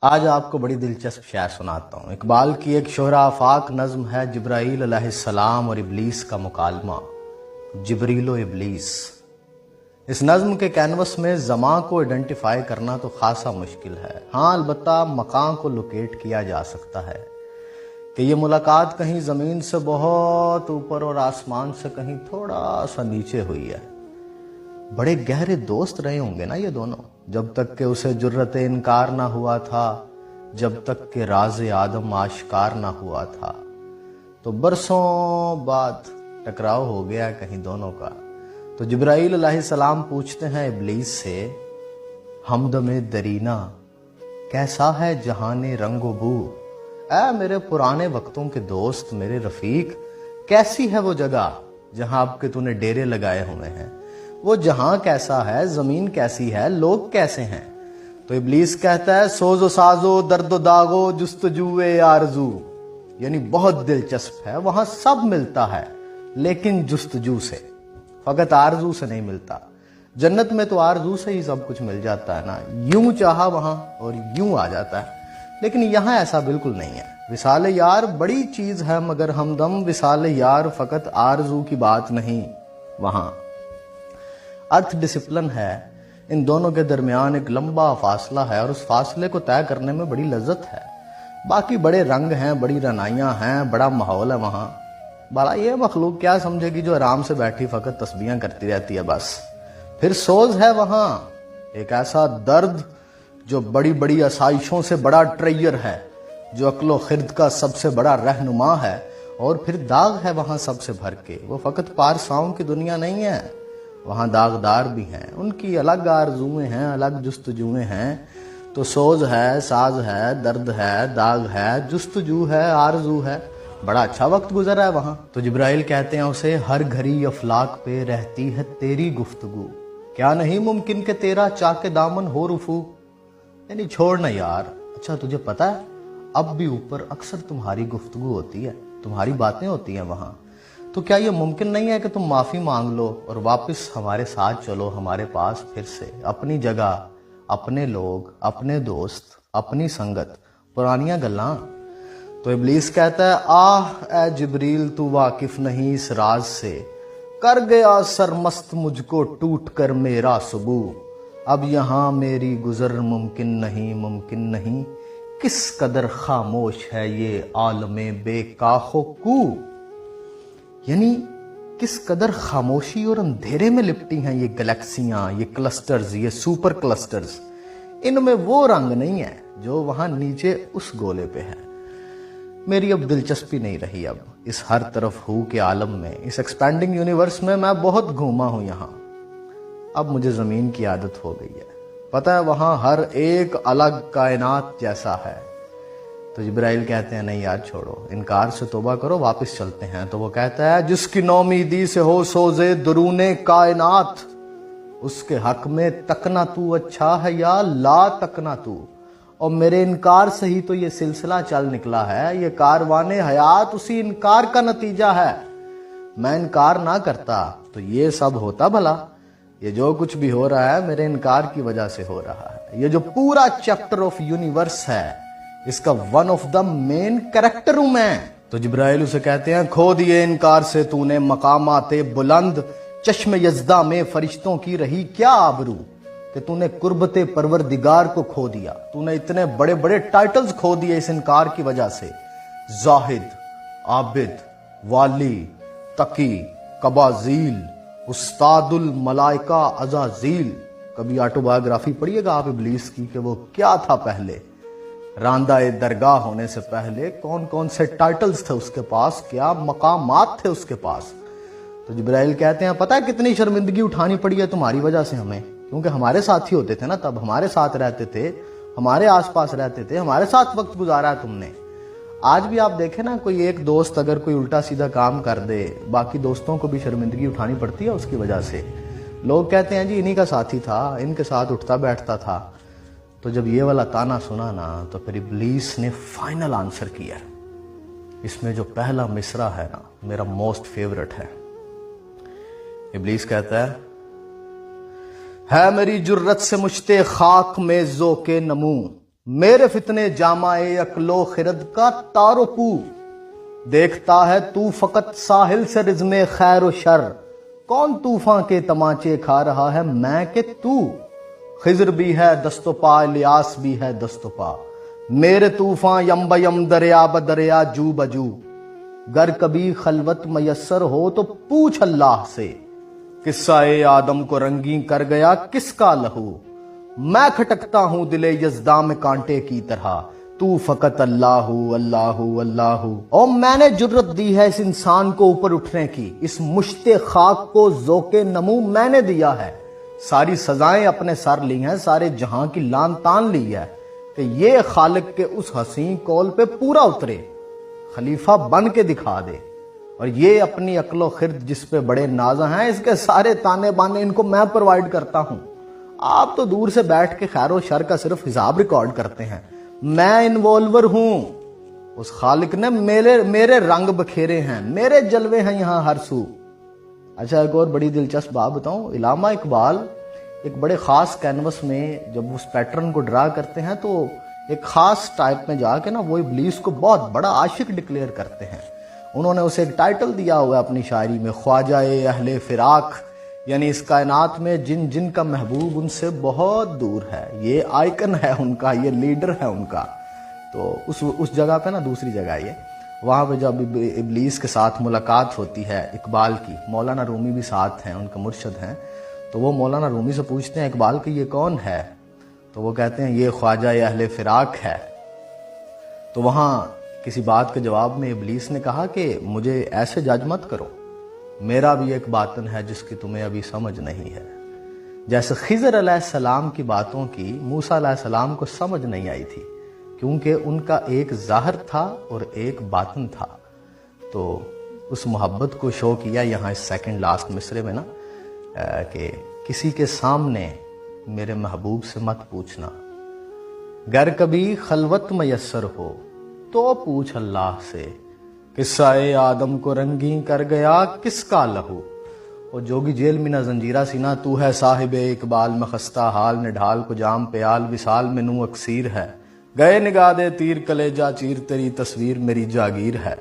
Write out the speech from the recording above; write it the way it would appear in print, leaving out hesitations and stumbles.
آج آپ کو بڑی دلچسپ شعر سناتا ہوں۔ اقبال کی ایک شہرہ آفاق نظم ہے جبرائیل علیہ السلام اور ابلیس کا مکالمہ، جبریل و ابلیس۔ اس نظم کے کینوس میں زماں کو ایڈنٹیفائی کرنا تو خاصا مشکل ہے، ہاں البتہ مقام کو لوکیٹ کیا جا سکتا ہے کہ یہ ملاقات کہیں زمین سے بہت اوپر اور آسمان سے کہیں تھوڑا سا نیچے ہوئی ہے۔ بڑے گہرے دوست رہے ہوں گے نا یہ دونوں، جب تک کہ اسے جرت انکار نہ ہوا تھا، جب تک کہ راز آدم آشکار نہ ہوا تھا۔ تو برسوں بعد ٹکراؤ ہو گیا کہیں دونوں کا۔ تو جبرائیل علیہ السلام پوچھتے ہیں ابلیس سے، ہمدم درینا کیسا ہے جہان رنگ و بو؟ اے میرے پرانے وقتوں کے دوست، میرے رفیق، کیسی ہے وہ جگہ جہاں اب کے تو نے ڈیرے لگائے ہوئے ہیں؟ وہ جہاں کیسا ہے، زمین کیسی ہے، لوگ کیسے ہیں؟ تو ابلیس کہتا ہے، سوز و سازو درد و داغو جستجوے آرزو، یعنی بہت دلچسپ ہے، وہاں سب ملتا ہے لیکن جستجو سے، فقط آرزو سے نہیں ملتا۔ جنت میں تو آرزو سے ہی سب کچھ مل جاتا ہے نا، یوں چاہا وہاں اور یوں آ جاتا ہے، لیکن یہاں ایسا بالکل نہیں ہے۔ وصال یار بڑی چیز ہے مگر ہمدم وصال یار فقط آرزو کی بات نہیں، وہاں ارتھ ڈسپلن ہے، ان دونوں کے درمیان ایک لمبا فاصلہ ہے اور اس فاصلے کو طے کرنے میں بڑی لذت ہے۔ باقی بڑے رنگ ہیں، بڑی رنائیاں ہیں، بڑا ماحول ہے وہاں۔ بڑا یہ مخلوق کیا سمجھے گی جو آرام سے بیٹھی فقط تسبیحاں کرتی رہتی ہے بس۔ پھر سوز ہے وہاں، ایک ایسا درد جو بڑی بڑی آسائشوں سے بڑا ٹریئر ہے، جو عقل و خرد کا سب سے بڑا رہنما ہے، اور پھر داغ ہے وہاں سب سے بھر کے۔ وہ فقط پارساؤں کی دنیا نہیں ہے، وہاں داغدار بھی ہیں، ان کی الگ آرزویں ہیں، الگ جستجویں ہیں۔ تو سوز ہے، ساز ہے، درد ہے، داغ ہے، جستجو ہے، آرزو ہے، بڑا اچھا وقت گزرا ہے وہاں۔ تو جبرائیل کہتے ہیں اسے، ہر گھڑی افلاک پہ رہتی ہے تیری گفتگو، کیا نہیں ممکن کہ تیرا چاک دامن ہو رفو؟ یعنی چھوڑنا یار، اچھا تجھے پتا ہے اب بھی اوپر اکثر تمہاری گفتگو ہوتی ہے، تمہاری باتیں ہوتی ہیں وہاں، تو کیا یہ ممکن نہیں ہے کہ تم معافی مانگ لو اور واپس ہمارے ساتھ چلو، ہمارے پاس پھر سے، اپنی جگہ، اپنے لوگ، اپنے دوست، اپنی سنگت، پرانیاں گلاں؟ تو ابلیس کہتا ہے، آہ اے جبریل تو واقف نہیں اس راز سے، کر گیا سرمست مجھ کو ٹوٹ کر میرا سبو، اب یہاں میری گزر ممکن نہیں، ممکن نہیں، کس قدر خاموش ہے یہ عالم بے کاخ و کو؟ یعنی کس قدر خاموشی اور اندھیرے میں لپٹی ہیں یہ گلیکسیاں، یہ کلسٹرز، یہ سپر کلسٹرز، ان میں وہ رنگ نہیں ہے جو وہاں نیچے اس گولے پہ ہے۔ میری اب دلچسپی نہیں رہی اب اس ہر طرف ہو کے عالم میں، اس ایکسپینڈنگ یونیورس میں بہت گھوما ہوں یہاں، اب مجھے زمین کی عادت ہو گئی ہے، پتہ ہے وہاں ہر ایک الگ کائنات جیسا ہے۔ تو جبرائیل کہتے ہیں، نہیں یار چھوڑو، انکار سے توبہ کرو، واپس چلتے ہیں۔ تو وہ کہتا ہے، جس کی نومیدی سے ہو سوزے درون کائنات، اس کے حق میں تکنا تو اچھا ہے یا لا تکنا تو، اور میرے انکار سے ہی تو یہ سلسلہ چل نکلا ہے، یہ کاروان حیات اسی انکار کا نتیجہ ہے۔ میں انکار نہ کرتا تو یہ سب ہوتا بھلا، یہ جو کچھ بھی ہو رہا ہے میرے انکار کی وجہ سے ہو رہا ہے۔ یہ جو پورا چیپٹر آف یونیورس ہے، اس کا one of the main character ہوں میں۔ تو جبرائیل اسے کہتے ہیں، کھو دیے انکار سے تو نے مقامات بلند، چشم یزدہ میں فرشتوں کی رہی کیا آبرو، کہ تو نے قربت پروردگار کو کھو دیا، تو نے اتنے بڑے بڑے ٹائٹلز کھو دیے اس انکار کی وجہ سے، زاہد، عابد، والی، تقی، قبازیل، استاد الملائکہ عزازیل۔ کبھی آٹو بایوگرافی پڑھیے گا آپ ابلیس کی کہ وہ کیا تھا پہلے، راندہ درگاہ ہونے سے پہلے کون کون سے ٹائٹلز تھے اس کے پاس، کیا مقامات تھے اس کے پاس۔ تو جبرائیل کہتے ہیں، پتہ ہے کتنی شرمندگی اٹھانی پڑی ہے تمہاری وجہ سے ہمیں، کیونکہ ہمارے ساتھ ہی ہوتے تھے نا، تب ہمارے ساتھ رہتے تھے، ہمارے آس پاس رہتے تھے، ہمارے ساتھ وقت گزارا ہے تم نے۔ آج بھی آپ دیکھیں نا، کوئی ایک دوست اگر کوئی الٹا سیدھا کام کر دے، باقی دوستوں کو بھی شرمندگی اٹھانی پڑتی ہے اس کی وجہ سے۔ لوگ کہتے ہیں جی انہی کا ساتھی تھا، ان کے ساتھ اٹھتا بیٹھتا تھا۔ تو جب یہ والا تانا سنا نا، تو پھر ابلیس نے فائنل آنسر کیا۔ اس میں جو پہلا مصرع ہے نا، میرا موسٹ فیورٹ ہے۔ ابلیس کہتا ہے میری جرت سے مجھتے خاک میں ذوق نمو، میرے فتنے جامائے اکلو خرد کا تارو پو، دیکھتا ہے تو فقط ساحل سے رزم خیر و شر، کون طوفان کے تماچے کھا رہا ہے میں کہ تو، خضر بھی ہے دست و پا الیاس بھی ہے دست و پا، میرے طوفان یم بیم دریا بدریا جو بجو، گر کبھی خلوت میسر ہو تو پوچھ اللہ سے، قصہ آدم کو رنگین کر گیا کس کا لہو، میں کھٹکتا ہوں دل یزداں میں کانٹے کی طرح، تو فقط اللہ اللہ اللہ، اور میں نے جرت دی ہے اس انسان کو اوپر اٹھنے کی، اس مشت خاک کو ذوق نمو میں نے دیا ہے، ساری سزائیں اپنے سر لی ہیں، سارے جہاں کی لان تان لی ہے، کہ یہ خالق کے اس حسین قول پہ پورا اترے، خلیفہ بن کے دکھا دے، اور یہ اپنی عقل و خرد جس پہ بڑے نازاں ہیں، اس کے سارے تانے بانے ان کو میں پرووائڈ کرتا ہوں، آپ تو دور سے بیٹھ کے خیر و شر کا صرف حساب ریکارڈ کرتے ہیں، میں انوالور ہوں، اس خالق نے میرے رنگ بکھیرے ہیں، میرے جلوے ہیں یہاں ہر سو۔ اچھا ایک اور بڑی دلچسپ بات بتاؤں، علامہ اقبال ایک بڑے خاص کینوس میں جب اس پیٹرن کو ڈرا کرتے ہیں تو ایک خاص ٹائپ میں جا کے نا وہ ابلیس کو بہت بڑا عاشق ڈکلیئر کرتے ہیں، انہوں نے اسے ایک ٹائٹل دیا ہوا ہے اپنی شاعری میں، خواجہ اہل فراق، یعنی اس کائنات میں جن کا محبوب ان سے بہت دور ہے، یہ آئیکن ہے ان کا، یہ لیڈر ہے ان کا۔ تو اس جگہ پہ نا دوسری جگہ یہ وہاں پہ جب ابلیس کے ساتھ ملاقات ہوتی ہے اقبال کی، مولانا رومی بھی ساتھ ہیں، ان کا مرشد ہیں، تو وہ مولانا رومی سے پوچھتے ہیں اقبال کہ یہ کون ہے، تو وہ کہتے ہیں یہ خواجہ اہل فراق ہے۔ تو وہاں کسی بات کے جواب میں ابلیس نے کہا کہ مجھے ایسے جج مت کرو، میرا بھی ایک باطن ہے جس کی تمہیں ابھی سمجھ نہیں ہے، جیسے خضر علیہ السلام کی باتوں کی موسیٰ علیہ السلام کو سمجھ نہیں آئی تھی، کیونکہ ان کا ایک ظاہر تھا اور ایک باطن تھا۔ تو اس محبت کو شو کیا یہاں اس سیکنڈ لاسٹ مصرے میں نا، کہ کسی کے سامنے میرے محبوب سے مت پوچھنا، گر کبھی خلوت میسر ہو تو پوچھ اللہ سے، قصہ آدم کو رنگین کر گیا کس کا لہو، اور جوگی جیل میں نہ زنجیرہ سینہ تو ہے صاحب اقبال میں خستہ حال، نڈھال کو جام پیال وصال میں نو اکسیر ہے، گئے نگاہ دے تیر کلیجہ چیر تیری تصویر میری جاگیر ہے۔